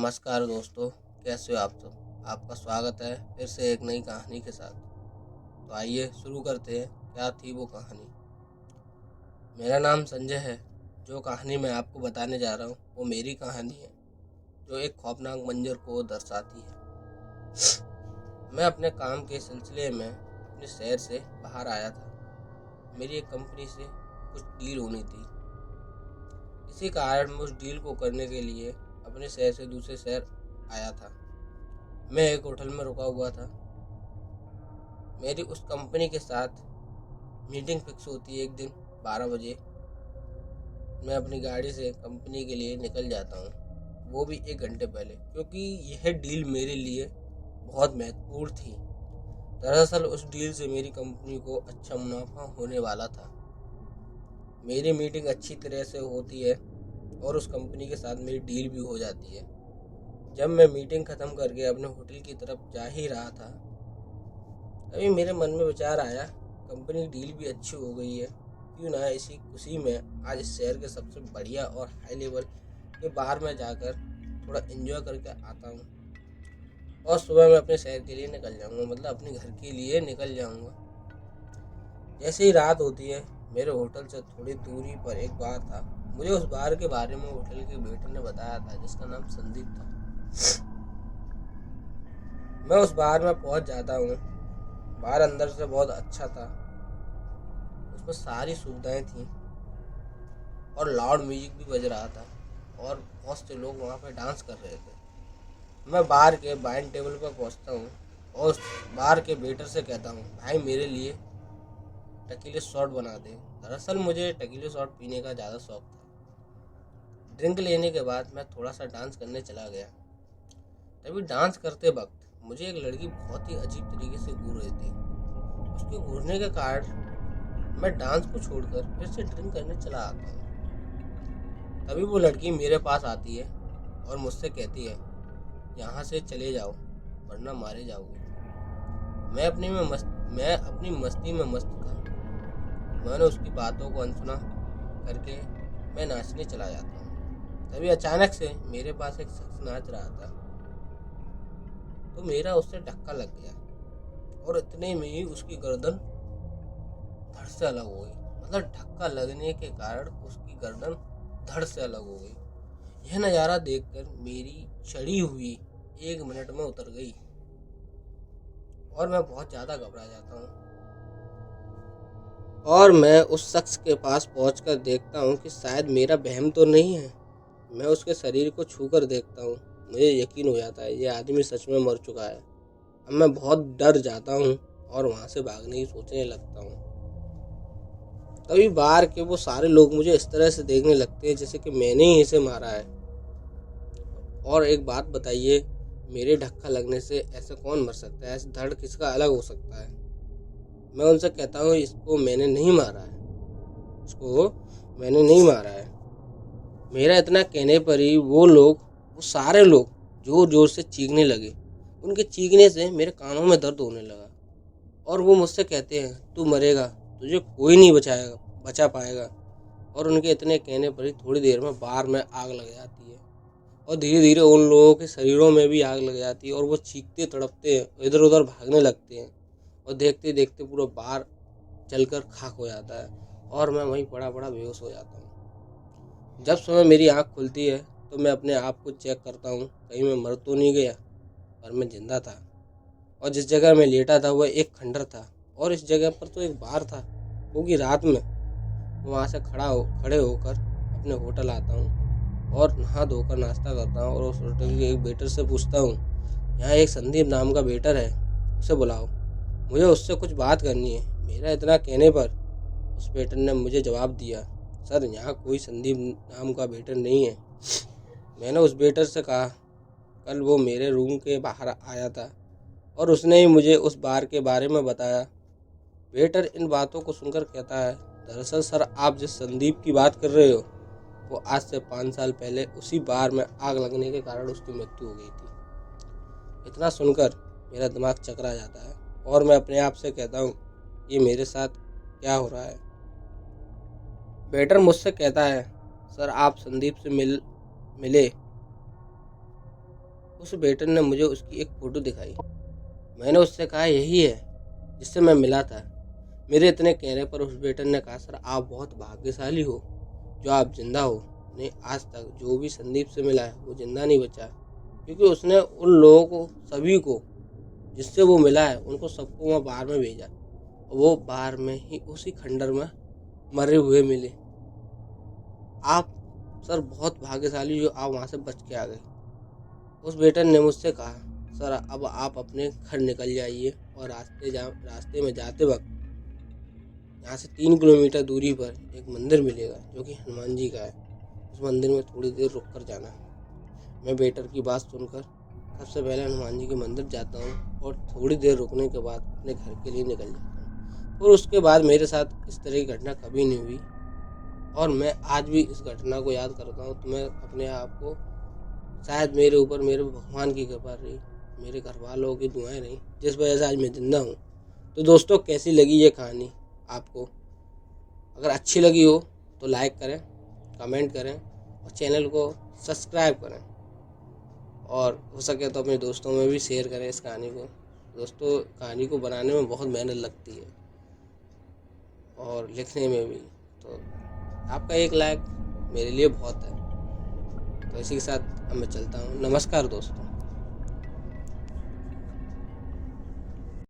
नमस्कार दोस्तों, कैसे हो आप सब। आपका स्वागत है फिर से एक नई कहानी के साथ। तो आइए शुरू करते हैं। क्या थी वो कहानी। मेरा नाम संजय है। जो कहानी मैं आपको बताने जा रहा हूँ वो मेरी कहानी है, जो एक खौफनाक मंजर को दर्शाती है। मैं अपने काम के सिलसिले में अपने शहर से बाहर आया था। मेरी एक कंपनी से कुछ डील होनी थी। इसी कारण मैं उस डील को करने के लिए अपने शहर से दूसरे शहर आया था। मैं एक होटल में रुका हुआ था। मेरी उस कंपनी के साथ मीटिंग फिक्स होती है एक दिन 12 बजे। मैं अपनी गाड़ी से कंपनी के लिए निकल जाता हूँ, वो भी 1 घंटे पहले, क्योंकि यह डील मेरे लिए बहुत महत्वपूर्ण थी। दरअसल उस डील से मेरी कंपनी को अच्छा मुनाफा होने वाला था। मेरी मीटिंग अच्छी तरह से होती है और उस कंपनी के साथ मेरी डील भी हो जाती है। जब मैं मीटिंग ख़त्म करके अपने होटल की तरफ जा ही रहा था, तभी मेरे मन में विचार आया, कंपनी की डील भी अच्छी हो गई है, क्यों ना इसी खुशी में आज इस शहर के सबसे बढ़िया और हाई लेवल के बार में जाकर थोड़ा एंजॉय करके आता हूँ। और सुबह मैं अपने शहर के लिए निकल जाऊँगा, मतलब अपने घर के लिए निकल जाऊँगा। जैसे ही रात होती है, मेरे होटल से थोड़ी दूरी पर एक बार था। मुझे उस बार के बारे में होटल के वेटर ने बताया था, जिसका नाम संदीप था। मैं उस बार में पहुंच जाता हूँ। बार अंदर से बहुत अच्छा था। उसमें सारी सुविधाएं थी और लाउड म्यूजिक भी बज रहा था और बहुत से लोग वहाँ पे डांस कर रहे थे। मैं बार के वाइन टेबल पर पहुँचता हूँ और उस बार के वेटर से कहता हूँ, भाई मेरे लिए टकीले शॉट बना दे। दरअसल मुझे टकीले शॉट पीने का ज़्यादा शौक था। ड्रिंक लेने के बाद मैं थोड़ा सा डांस करने चला गया। तभी डांस करते वक्त मुझे एक लड़की बहुत ही अजीब तरीके से घूर रही थी। उसके घूरने के कारण मैं डांस को छोड़कर फिर से ड्रिंक करने चला आता हूँ। तभी वो लड़की मेरे पास आती है और मुझसे कहती है, यहाँ से चले जाओ वरना मारे जाओगे। मैं अपनी मस्ती में मस्त था। मैंने उसकी बातों को अनसुना करके मैं नाचने चला जाता हूँ। तभी अचानक से मेरे पास एक शख्स नाच रहा था, तो मेरा उससे धक्का लग गया और इतने में ही उसकी गर्दन धड़ से अलग हो गई। मतलब धक्का लगने के कारण उसकी गर्दन धड़ से अलग हो गई। यह नज़ारा देखकर मेरी चढ़ी हुई 1 मिनट में उतर गई और मैं बहुत ज़्यादा घबरा जाता हूँ। और मैं उस शख्स के पास पहुंचकर देखता हूँ कि शायद मेरा वहम तो नहीं है। मैं उसके शरीर को छूकर देखता हूँ। मुझे यकीन हो जाता है ये आदमी सच में मर चुका है। अब मैं बहुत डर जाता हूँ और वहाँ से भागने की सोचने लगता हूँ। तभी बाहर के वो सारे लोग मुझे इस तरह से देखने लगते हैं जैसे कि मैंने ही इसे मारा है। और एक बात बताइए, मेरे धक्का लगने से ऐसे कौन मर सकता है? ऐसे धड़ किसका अलग हो सकता है? मैं उनसे कहता हूँ, इसको मैंने नहीं मारा है, इसको मैंने नहीं मारा है। मेरा इतना कहने पर ही वो सारे लोग जोर जोर से चीखने लगे। उनके चीखने से मेरे कानों में दर्द होने लगा और वो मुझसे कहते हैं, तू मरेगा, तुझे कोई नहीं बचा पाएगा। और उनके इतने कहने पर ही थोड़ी देर में बार में आग लग जाती है और धीरे धीरे उन लोगों के शरीरों में भी आग लग जाती है और वो चीखते तड़पते हैं, इधर उधर भागने लगते हैं और देखते देखते पूरा बार जलकर खाक हो जाता है और मैं वहीं पड़ा पड़ा बेहोश हो जाता हूँ। जब सुबह मेरी आँख खुलती है तो मैं अपने आप को चेक करता हूँ, कहीं मैं मर तो नहीं गया, पर मैं जिंदा था। और जिस जगह मैं लेटा था वह एक खंडर था और इस जगह पर तो एक बार था, क्योंकि रात में वहाँ से खड़े होकर अपने होटल आता हूँ और नहा धोकर नाश्ता करता हूँ और उस होटल के एक वेटर से पूछता हूँ, यहाँ एक संदीप नाम का वेटर है, उसे बुलाओ, मुझे उससे कुछ बात करनी है। मेरा इतना कहने पर उस वेटर ने मुझे जवाब दिया, सर यहाँ कोई संदीप नाम का वेटर नहीं है। मैंने उस वेटर से कहा, कल वो मेरे रूम के बाहर आया था और उसने ही मुझे उस बार के बारे में बताया। वेटर इन बातों को सुनकर कहता है, दरअसल सर आप जिस संदीप की बात कर रहे हो वो आज से 5 साल पहले उसी बार में आग लगने के कारण उसकी मृत्यु हो गई थी। इतना सुनकर मेरा दिमाग चकरा जाता है और मैं अपने आप से कहता हूँ, ये मेरे साथ क्या हो रहा है। वेटर मुझसे कहता है, सर आप संदीप से मिले उस वेटर ने मुझे उसकी एक फ़ोटो दिखाई। मैंने उससे कहा यही है जिससे मैं मिला था। मेरे इतने कहने पर उस वेटर ने कहा सर आप बहुत भाग्यशाली हो जो आप जिंदा हो। नहीं आज तक जो भी संदीप से मिला है वो जिंदा नहीं बचा, क्योंकि उसने उन लोगों को सभी को जिससे वो मिला है उनको सबको वहाँ बाहर में भेजा और वो बाहर में ही उसी खंडर में मरे हुए मिले। आप सर बहुत भाग्यशाली जो आप वहाँ से बच के आ गए। उस वेटर ने मुझसे कहा सर अब आप अपने घर निकल जाइए और रास्ते में जाते वक्त यहाँ से 3 किलोमीटर दूरी पर एक मंदिर मिलेगा जो कि हनुमान जी का है। उस मंदिर में थोड़ी देर रुक कर जाना। मैं वेटर की बात सुनकर सबसे पहले हनुमान जी के मंदिर जाता हूँ और थोड़ी देर रुकने के बाद अपने घर के लिए निकल जाता हूँ। और उसके बाद मेरे साथ इस तरह की घटना कभी नहीं हुई और मैं आज भी इस घटना को याद करता हूँ तो मैं अपने आप को शायद मेरे ऊपर मेरे भगवान की कृपा रही, मेरे घर वालों की दुआएं रही, जिस वजह से आज मैं जिंदा हूँ। तो दोस्तों कैसी लगी ये कहानी आपको? अगर अच्छी लगी हो तो लाइक करें, कमेंट करें और चैनल को सब्सक्राइब करें और हो सके तो अपने दोस्तों में भी शेयर करें इस कहानी को। दोस्तों कहानी को बनाने में बहुत मेहनत लगती है और लिखने में भी, तो आपका एक लाइक मेरे लिए बहुत है। तो इसी के साथ अब मैं चलता हूँ। नमस्कार दोस्तों।